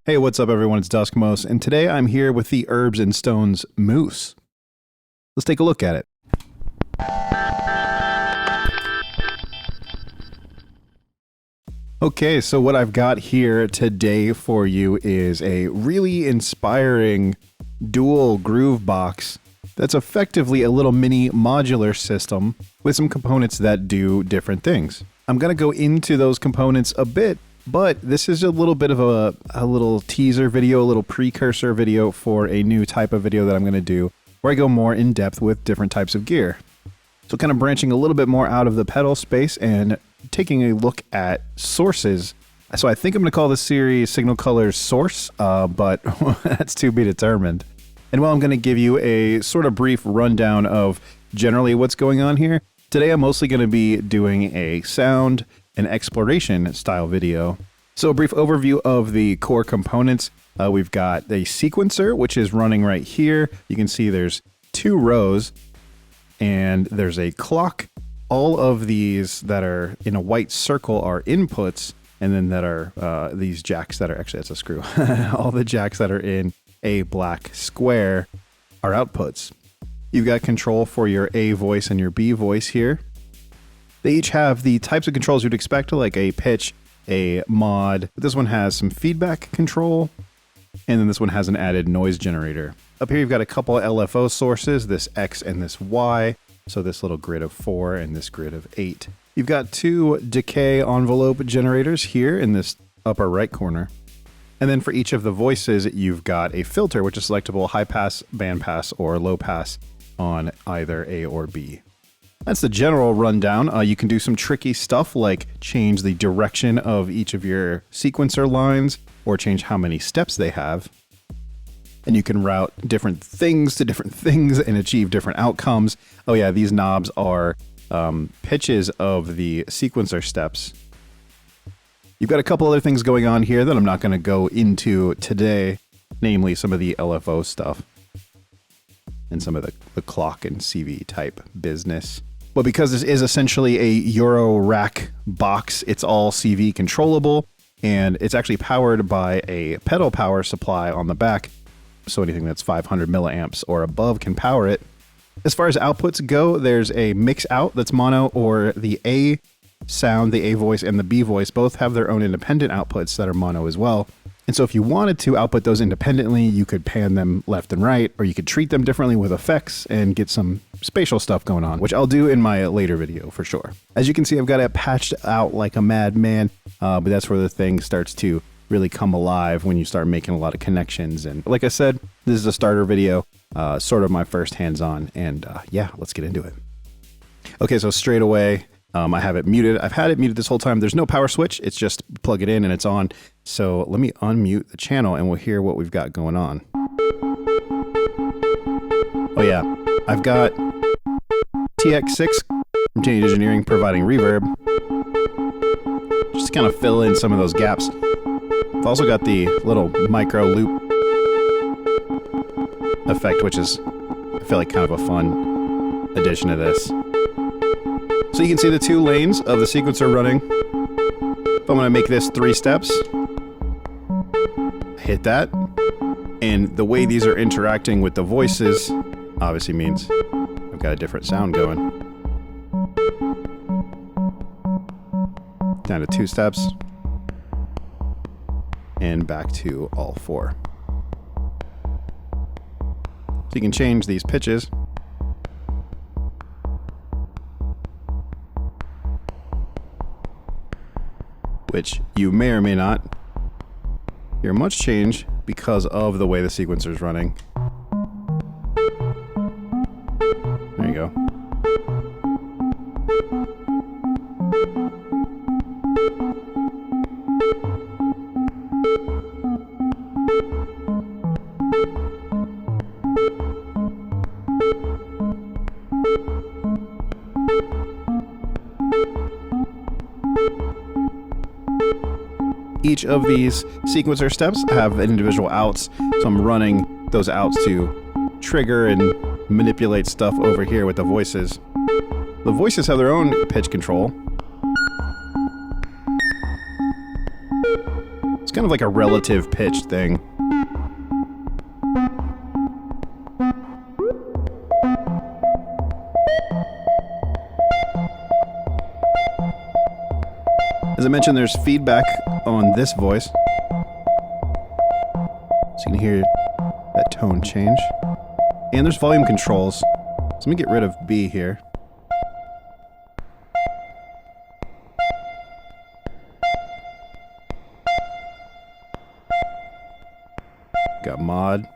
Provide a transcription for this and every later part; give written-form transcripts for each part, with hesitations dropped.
Hey, what's up everyone? It's Duskmos, and today I'm here with the Herbs and Stones Mousse. Let's take a look at it. Okay, so what I've got here today for you is a really inspiring dual groovebox that's effectively a little mini modular system with some components that do different things. I'm going to go into those components a bit, but this is a little bit of a little teaser video, a little precursor video for a new type of video that I'm going to do where I go more in depth with different types of gear. So kind of branching a little bit more out of the pedal space and taking a look at sources. So I think I'm going to call this series Signal Colors Source, but that's to be determined. And while I'm going to give you a sort of brief rundown of generally what's going on here, today I'm mostly going to be doing a sound and exploration style video. So a brief overview of the core components. We've got a sequencer, which is running right here. You can see there's 2 rows and there's a clock. All of these that are in a white circle are inputs, and then that are these jacks that are actually, that's a screw. All the jacks that are in a black square are outputs. You've got control for your A voice and your B voice here. They each have the types of controls you'd expect, like a pitch, a mod. This one has some feedback control, and then this one has an added noise generator. Up here you've got a couple of LFO sources, this X and this Y. So this little grid of 4 and this grid of 8. You've got 2 decay envelope generators here in this upper right corner. And then for each of the voices, you've got a filter, which is selectable high pass, band pass, or low pass on either A or B. That's the general rundown. You can do some tricky stuff like change the direction of each of your sequencer lines or change how many steps they have. And you can route different things to different things and achieve different outcomes. Oh yeah, these knobs are pitches of the sequencer steps. You've got a couple other things going on here that I'm not going to go into today, namely some of the LFO stuff and some of the clock and CV type business. But because this is essentially a Euro rack box, it's all CV controllable, and it's actually powered by a pedal power supply on the back. So anything that's 500 milliamps or above can power it. As far as outputs go, there's a mix out that's mono, or the A sound, the A voice, and the B voice both have their own independent outputs that are mono as well. And so if you wanted to output those independently, you could pan them left and right, or you could treat them differently with effects and get some spatial stuff going on, which I'll do in my later video for sure. As you can see, I've got it patched out like a madman, but that's where the thing starts to really come alive when you start making a lot of connections. And like I said, this is a starter video, sort of my first hands-on, and yeah, let's get into it. Okay, so straight away, I have it muted. I've had it muted this whole time. There's no power switch. It's just plug it in and it's on. So let me unmute the channel and we'll hear what we've got going on. Oh yeah, I've got TX6 from Teenage Engineering providing reverb, just to kind of fill in some of those gaps. I've also got the little micro loop effect, which is, I feel like, kind of a fun addition to this. So you can see the 2 lanes of the sequencer running. If I'm going to make this 3 steps, hit that, and the way these are interacting with the voices obviously means I've got a different sound going. Down to 2 steps. And back to all 4. So you can change these pitches. Which you may or may not hear much change because of the way the sequencer is running. There you go. Each of these sequencer steps have individual outs, so I'm running those outs to trigger and manipulate stuff over here with the voices. The voices have their own pitch control. kind of like a relative pitch thing. As I mentioned, there's feedback on this voice. So you can hear that tone change. And there's volume controls. So let me get rid of B here. Got mod.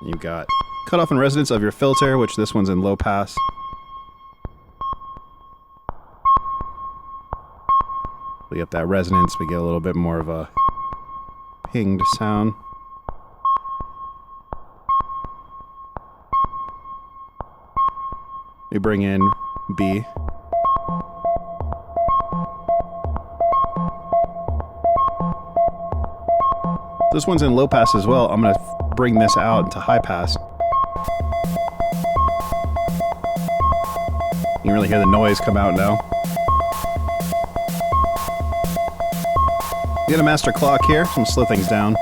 You've got cutoff and resonance of your filter, which this one's in low pass. We up that resonance, we get a little bit more of a pinged sound. We bring in B. This one's in low pass as well. I'm going to bring this out into high pass. You can really hear the noise come out now. We got a master clock here. I'm going to slow things down.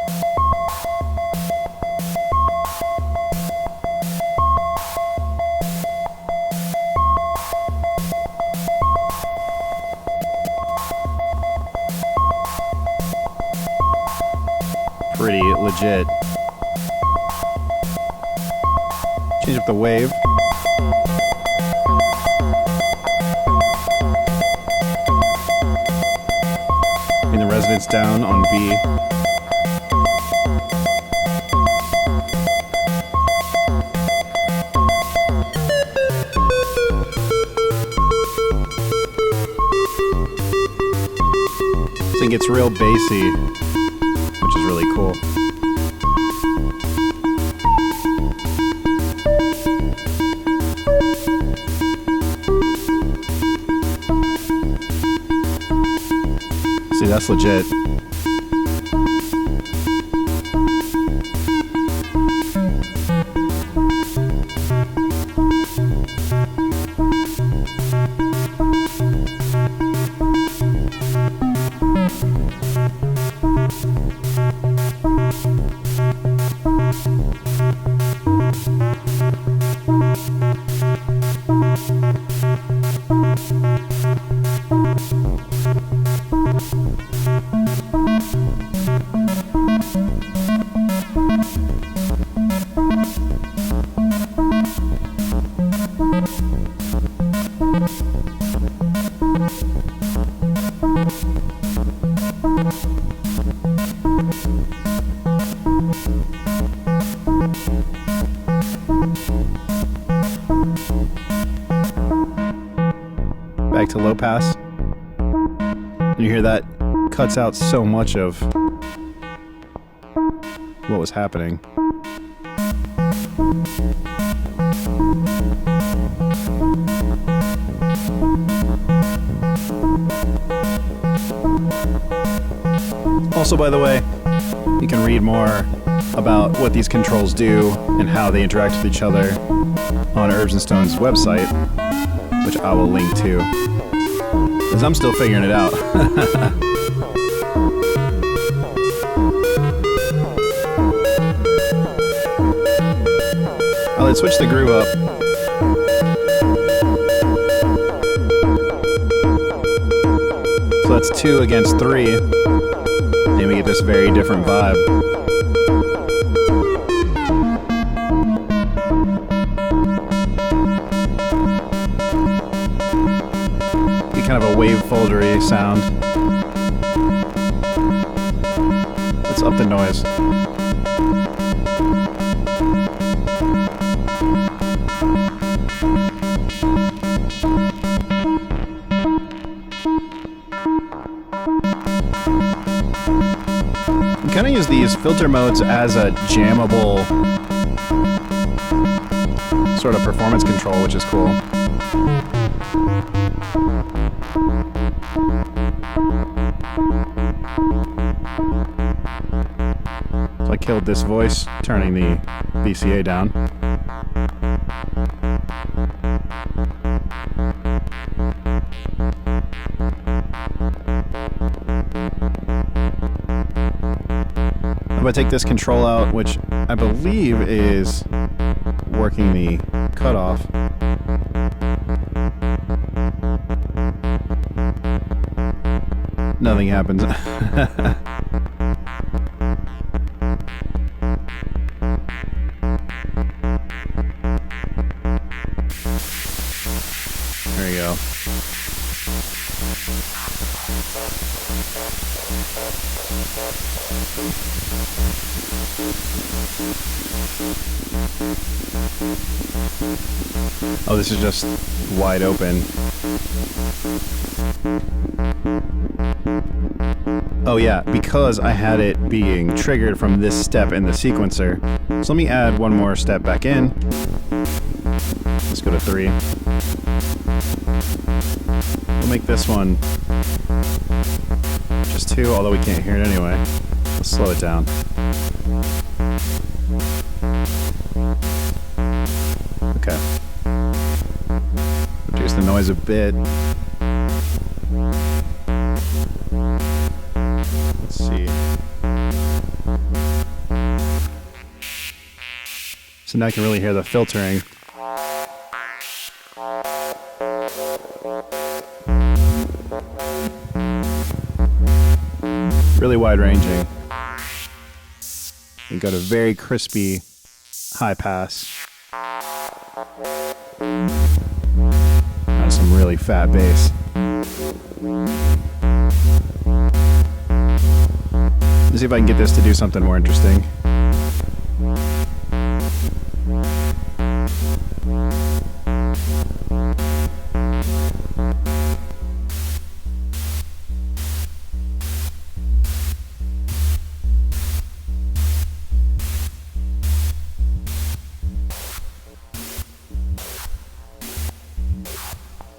Pretty legit. Change up the wave. Bring the resonance down on B. This thing gets real bassy, which is really cool. See, that's legit. Back to low pass. You hear that cuts out so much of what was happening. Also, by the way, you can read more about what these controls do and how they interact with each other on Herbs and Stones' website, which I will link to, because I'm still figuring it out. Let's switch the groove up. So that's 2 against 3, and we get this very different vibe. Get kind of a wave foldery sound. Let's up the noise. Kind of use these filter modes as a jammable sort of performance control, which is cool. So I killed this voice, turning the BCA down. I'm gonna take this control out, which I believe is working the cutoff. Nothing happens. There you go. Oh, this is just wide open. Oh yeah, because I had it being triggered from this step in the sequencer. So let me add one more step back in. Let's go to 3. We'll make this one just 2, although we can't hear it anyway. Let's slow it down. Okay. Reduce the noise a bit. Let's see. So now I can really hear the filtering. Really wide ranging. You got a very crispy high pass. That's some really fat bass. Let's see if I can get this to do something more interesting.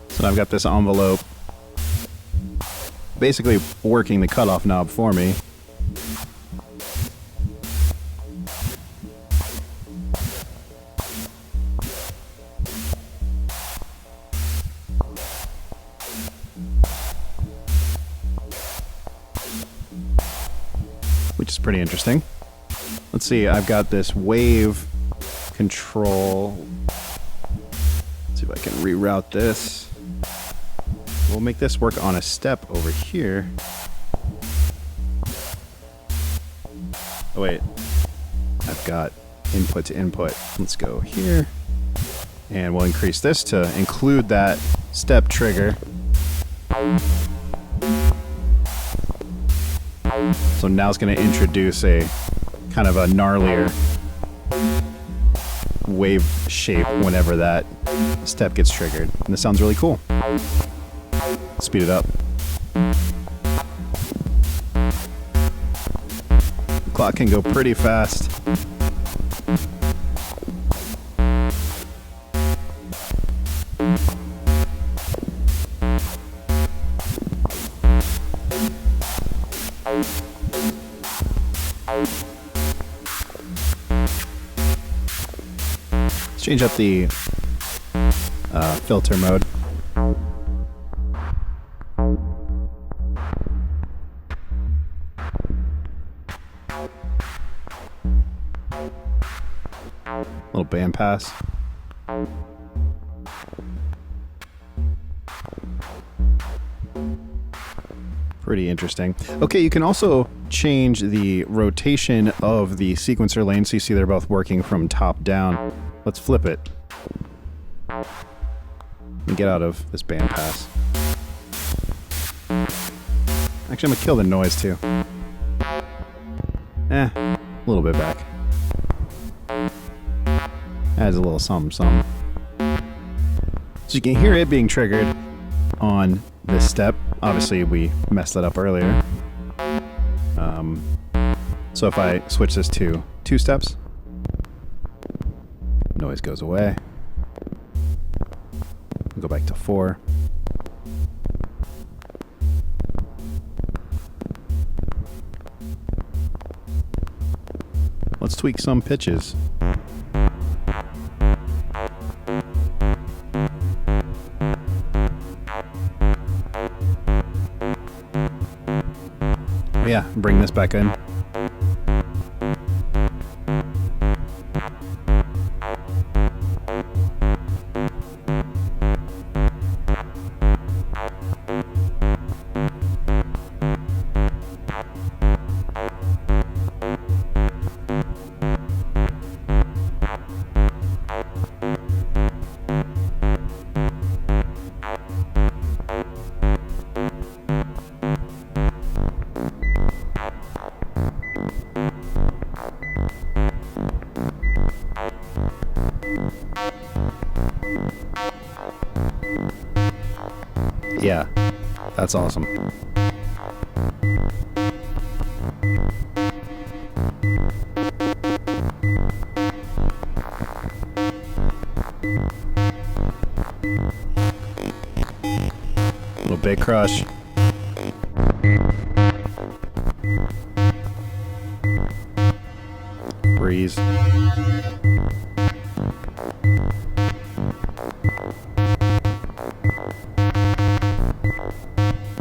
So I've got this envelope basically working the cutoff knob for me. Which is pretty interesting. Let's see, I've got this wave control. Let's see if I can reroute this. We'll make this work on a step over here. Oh wait, I've got input to input. Let's go here. And we'll increase this to include that step trigger. So now it's going to introduce a kind of a gnarlier wave shape whenever that step gets triggered. And this sounds really cool. Speed it up. The clock can go pretty fast. Let's change up the filter mode. Little band pass. Pretty interesting. Okay, you can also change the rotation of the sequencer lanes, so you see they're both working from top down. Let's flip it. And get out of this band pass. Actually, I'm gonna kill the noise too. A little bit back. Adds a little something, something. So you can hear it being triggered on this step. Obviously, we messed that up earlier. So if I switch this to 2 steps, noise goes away. We'll go back to 4. Let's tweak some pitches. Yeah, bring this back in. Yeah, that's awesome. Little big crush. Freeze.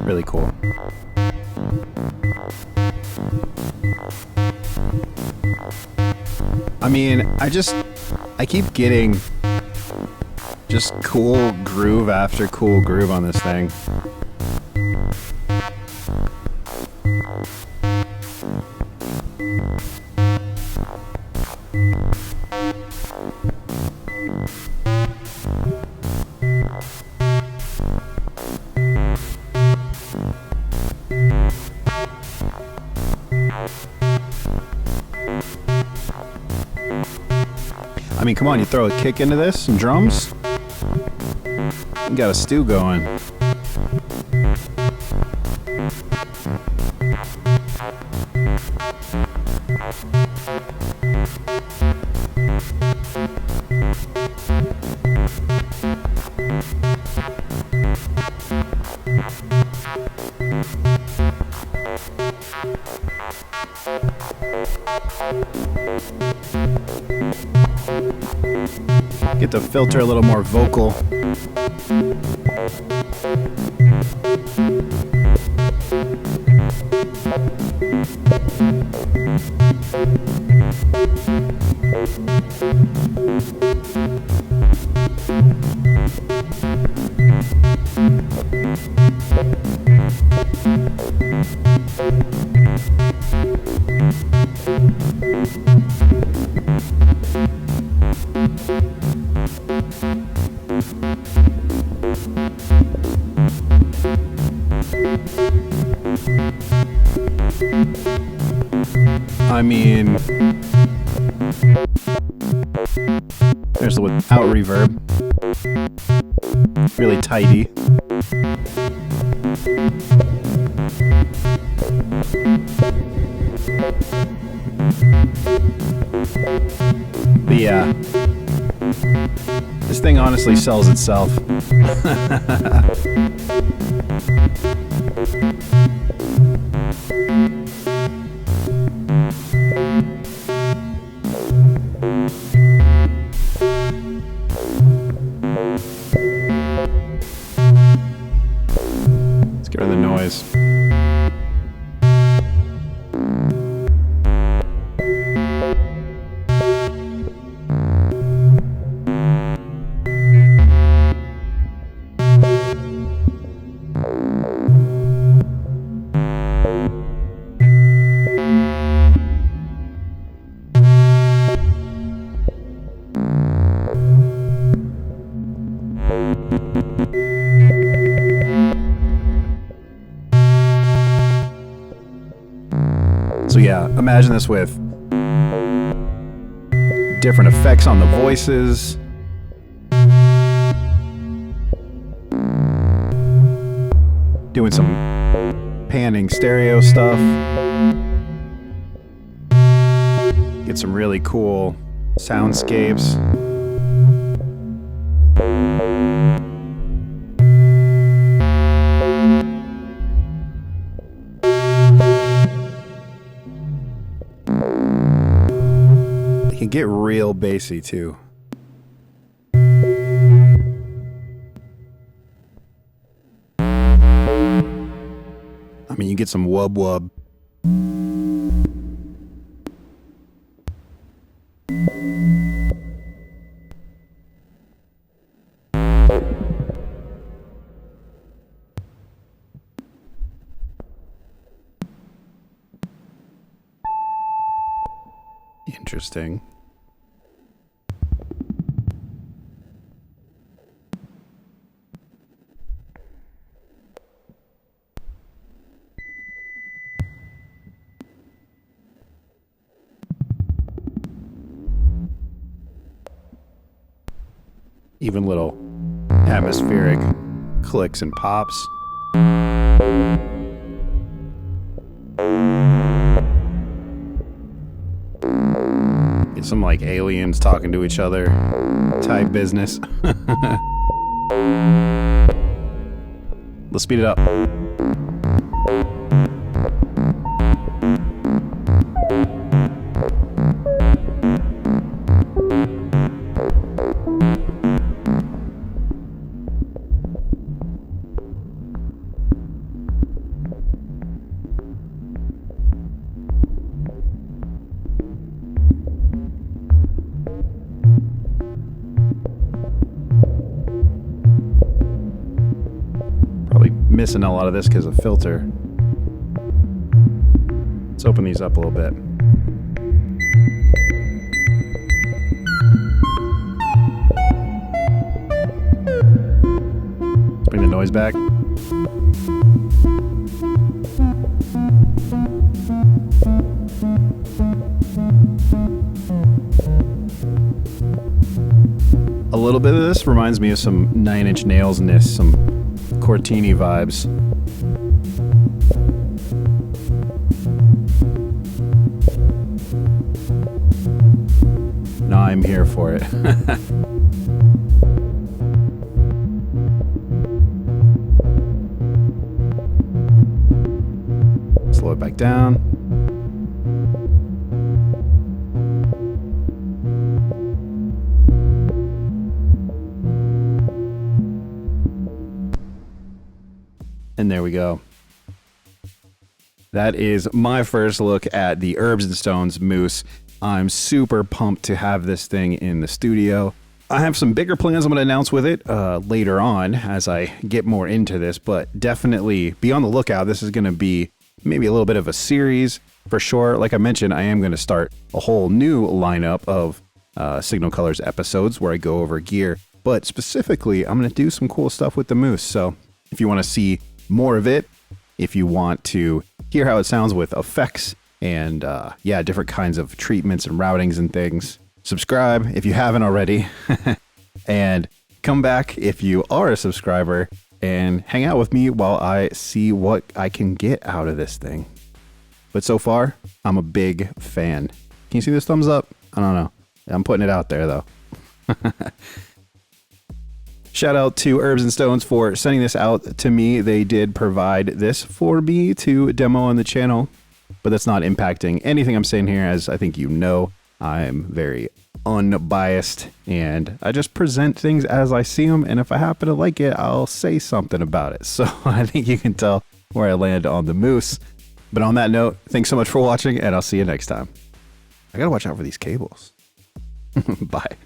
Really cool. I mean, I keep getting just cool groove after cool groove on this thing. I mean, come on, you throw a kick into this and drums? You got a stew going. Get the filter a little more vocal. I mean, there's the without reverb. Really tidy. But yeah, this thing honestly sells itself. Let's get rid of the noise. So yeah, imagine this with different effects on the voices. Doing some panning stereo stuff. Get some really cool soundscapes. It can get real bassy too. I mean, you get some wub wub. Interesting. Even little atmospheric clicks and pops. It's some like aliens talking to each other type business. Let's speed it up. Missing a lot of this because of filter. Let's open these up a little bit. Let's bring the noise back. A little bit of this reminds me of some Nine Inch Nails-ness, some Cortini vibes. No, I'm here for it. Slow it back down. And there we go. That is my first look at the Herbs and Stones Mousse. I'm super pumped to have this thing in the studio. I have some bigger plans I'm going to announce with it later on as I get more into this, but definitely be on the lookout. This is going to be maybe a little bit of a series for sure. Like I mentioned, I am going to start a whole new lineup of Signal Colors episodes where I go over gear, but specifically I'm going to do some cool stuff with the Mousse. So if you want to see more of it, if you want to hear how it sounds with effects and yeah, different kinds of treatments and routings and things, subscribe if you haven't already. And come back if you are a subscriber and hang out with me while I see what I can get out of this thing. But so far, I'm a big fan. Can you see this thumbs up? I don't know. I'm putting it out there though. Shout out to Herbs and Stones for sending this out to me. They did provide this for me to demo on the channel, but that's not impacting anything I'm saying here. As I think you know, I'm very unbiased and I just present things as I see them. And if I happen to like it, I'll say something about it. So I think you can tell where I land on the Mousse. But on that note, thanks so much for watching and I'll see you next time. I gotta watch out for these cables. Bye.